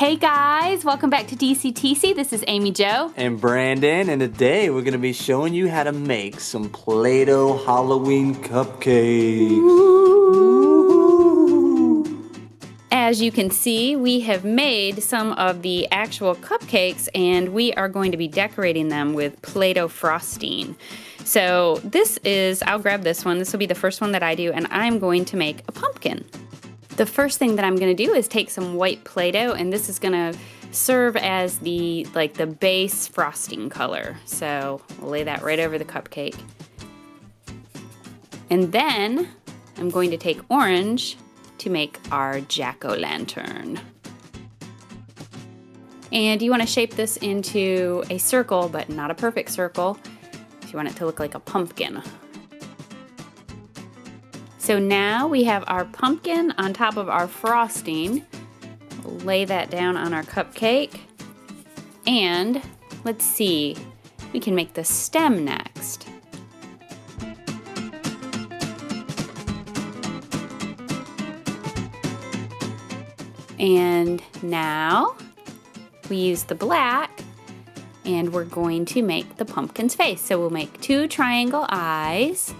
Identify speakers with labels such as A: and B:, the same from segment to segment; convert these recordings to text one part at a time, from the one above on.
A: Hey guys, welcome back to DCTC. This is Amy Jo.
B: And Brandon, and today we're going to be showing you how to make some Play-Doh Halloween Cupcakes. Ooh.
A: As you can see, we have made some of the actual cupcakes and we are going to be decorating them with Play-Doh frosting. So this is, I'll grab this one. This will be the first one that I do, and I'm going to make a pumpkin. The first thing that I'm going to do is take some white Play-Doh, and this is going to serve as the base frosting color. So we'll lay that right over the cupcake. And then I'm going to take orange to make our JackOLantern. And you want to shape this into a circle, but not a perfect circle. You want it to look like a pumpkin. So now we have our pumpkin on top of our frosting. We'll lay that down on our cupcake. And let's see, we can make the stem next. And now we use the black and we're going to make the pumpkin's face. So we'll make 2 triangle eyes.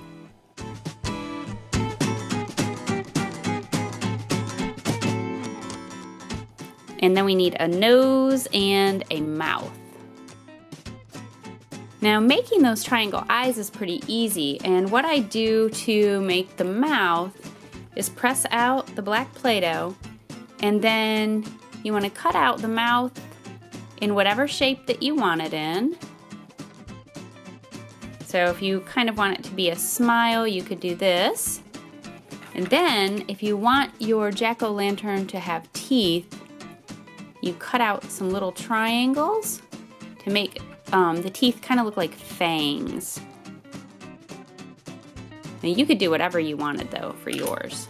A: And then we need a nose and a mouth. Now making those triangle eyes is pretty easy, and what I do to make the mouth is press out the black Play-Doh, and then you want to cut out the mouth in whatever shape that you want it in. So if you kind of want it to be a smile, you could do this. And then if you want your jack-o'-lantern to have teeth, you cut out some little triangles to make the teeth kind of look like fangs. Now you could do whatever you wanted though for yours.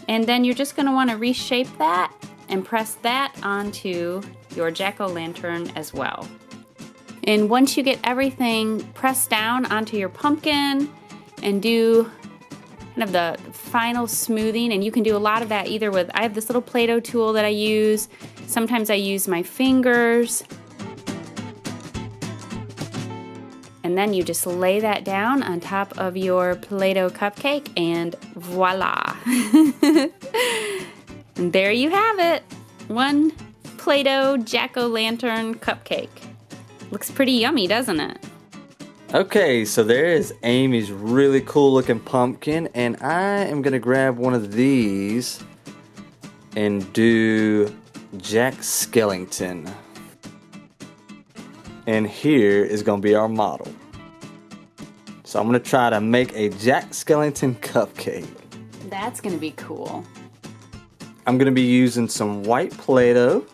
A: And then you're just going to want to reshape that and press that onto your jack-o'-lantern as well. And once you get everything pressed down onto your pumpkin and do kind of the final smoothing, and you can do a lot of that either with, I have this little Play-Doh tool that I use. Sometimes I use my fingers. And then you just lay that down on top of your Play-Doh cupcake and voila. And there you have it. One Play-Doh jack-o'-lantern cupcake. Looks pretty yummy, doesn't it?
B: Okay, so there is Amy's really cool looking pumpkin, and I am gonna grab one of these and do Jack Skellington. And here is gonna be our model. So I'm gonna try to make a Jack Skellington cupcake.
A: That's gonna be cool.
B: I'm gonna be using some white Play-Doh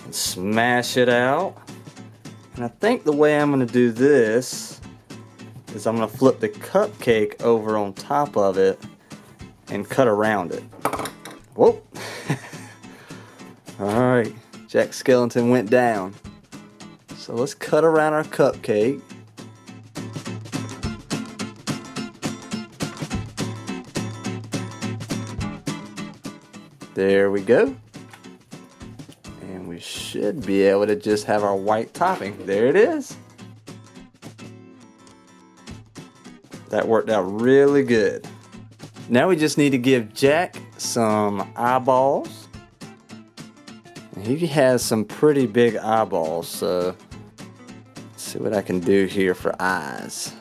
B: and smash it out. And I think the way I'm going to do this is I'm going to flip the cupcake over on top of it and cut around it. Whoa! Alright, Jack Skellington went down. So let's cut around our cupcake. There we go. We should be able to just have our white topping. There it is. That worked out really good. Now we just need to give Jack some eyeballs. He has some pretty big eyeballs, so let's see what I can do here for eyes.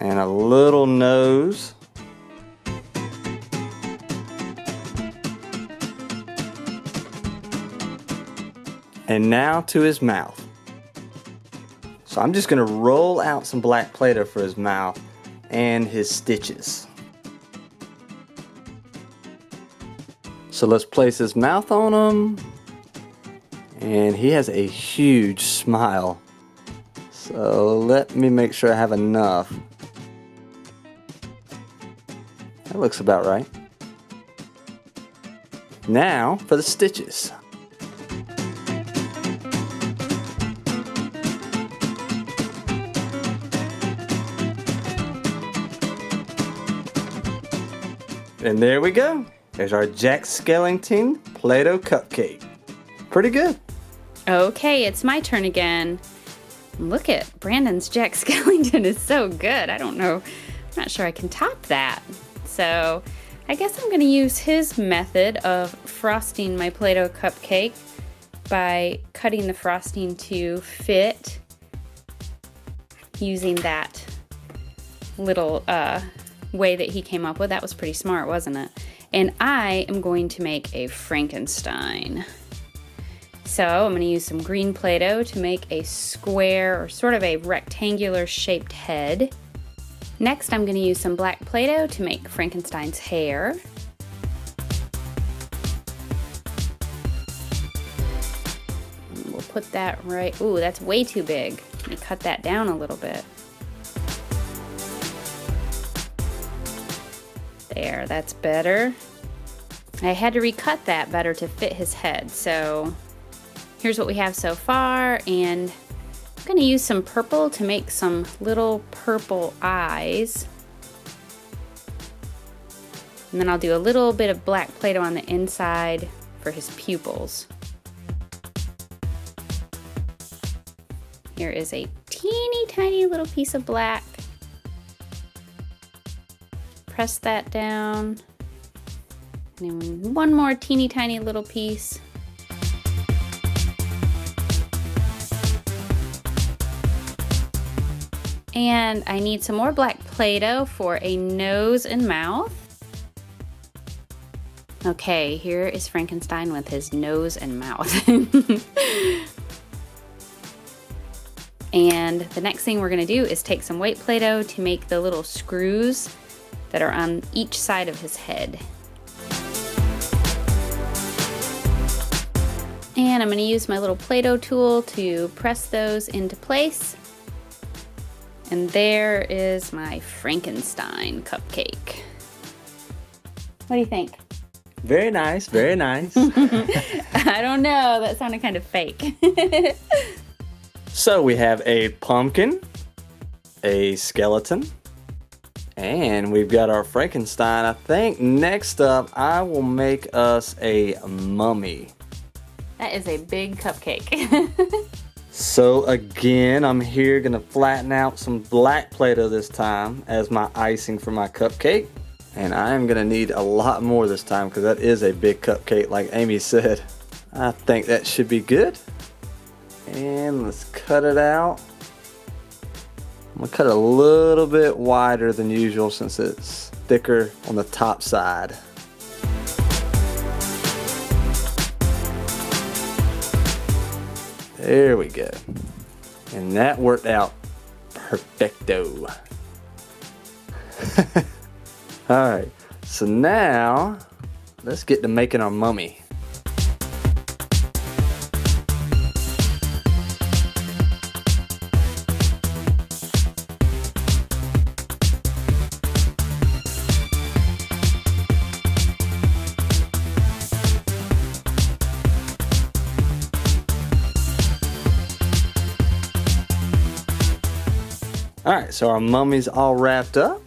B: And a little nose. And now to his mouth. So I'm just going to roll out some black Play-Doh for his mouth and his stitches. So let's place his mouth on him. And he has a huge smile. So let me make sure I have enough. That looks about right. Now for the stitches. And there we go. There's our Jack Skellington Play-Doh cupcake. Pretty good.
A: Okay, it's my turn again. Look at Brandon's Jack Skellington is so good. I don't know. I'm not sure I can top that. So I guess I'm going to use his method of frosting my Play-Doh cupcake by cutting the frosting to fit using that little way that he came up with. That was pretty smart, wasn't it? And I am going to make a Frankenstein. So I'm going to use some green Play-Doh to make a square or sort of a rectangular shaped head. Next I'm going to use some black Play-Doh to make Frankenstein's hair. And we'll put that right, ooh, that's way too big. Let me cut that down a little bit. There, that's better. I had to recut that better to fit his head, so here's what we have so far, and I'm going to use some purple to make some little purple eyes. And then I'll do a little bit of black Play-Doh on the inside for his pupils. Here is a teeny tiny little piece of black. Press that down. And then one more teeny tiny little piece. And I need some more black Play-Doh for a nose and mouth. Okay, here is Frankenstein with his nose and mouth. And the next thing we're gonna do is take some white Play-Doh to make the little screws that are on each side of his head. And I'm gonna use my little Play-Doh tool to press those into place. And there is my Frankenstein cupcake. What do you think?
B: Very nice, very nice.
A: I don't know, that sounded kind of fake.
B: So we have a pumpkin, a skeleton, and we've got our Frankenstein. I think next up I will make us a mummy.
A: That is a big cupcake.
B: So again, I'm here gonna flatten out some black Play-Doh this time as my icing for my cupcake. And I'm gonna need a lot more this time because that is a big cupcake like Amy said. I think that should be good. And let's cut it out. I'm gonna cut it a little bit wider than usual since it's thicker on the top side. There we go. And that worked out perfecto. Alright, so now let's get to making our mummy. Alright, so our mummy's all wrapped up.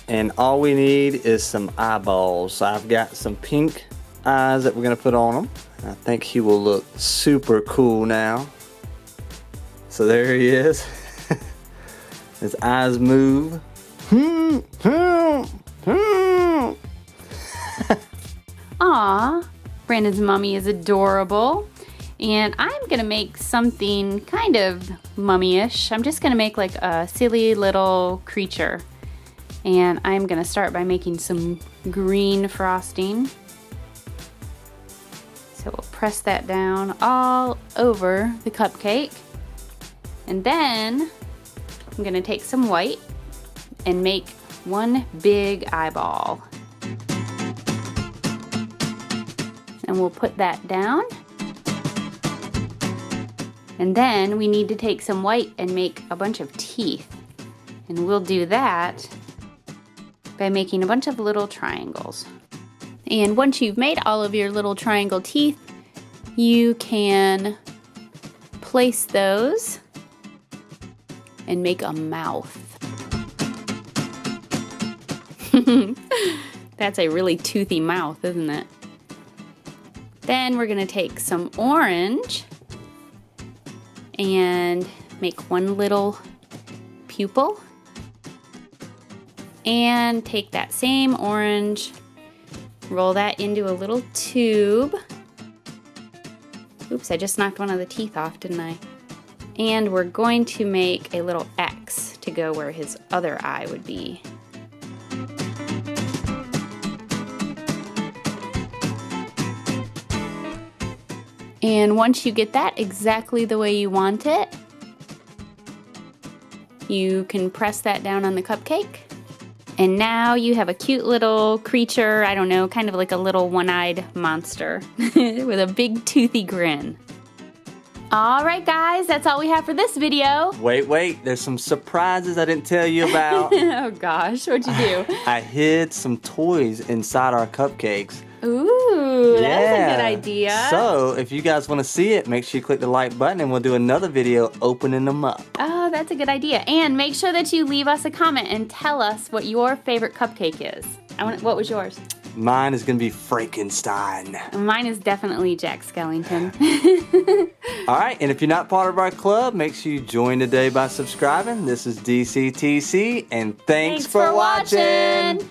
B: And all we need is some eyeballs. So I've got some pink eyes that we're going to put on him. I think he will look super cool now. So there he is. His eyes move.
A: Aw, Brandon's mummy is adorable. And I'm gonna make something kind of mummy-ish. I'm just gonna make like a silly little creature. And I'm gonna start by making some green frosting. So we'll press that down all over the cupcake. And then I'm gonna take some white and make one big eyeball. And we'll put that down. And then we need to take some white and make a bunch of teeth. And we'll do that by making a bunch of little triangles. And once you've made all of your little triangle teeth, you can place those and make a mouth. That's a really toothy mouth, isn't it? Then we're gonna take some orange and make one little pupil. And take that same orange, roll that into a little tube. Oops, I just knocked one of the teeth off, didn't I? And we're going to make a little X to go where his other eye would be. And once you get that exactly the way you want it, you can press that down on the cupcake. And now you have a cute little creature, I don't know, kind of like a little one-eyed monster with a big toothy grin. Alright guys, that's all we have for this video.
B: Wait, there's some surprises I didn't tell you about.
A: Oh gosh, what'd you do?
B: I hid some toys inside our cupcakes.
A: Ooh, that's a good idea.
B: So, if you guys want to see it, make sure you click the like button and we'll do another video opening them up.
A: Oh, that's a good idea. And make sure that you leave us a comment and tell us what your favorite cupcake is. What was yours?
B: Mine is going to be Frankenstein.
A: Mine is definitely Jack Skellington.
B: Alright, and if you're not part of our club, make sure you join today by subscribing. This is DCTC, and thanks for watching.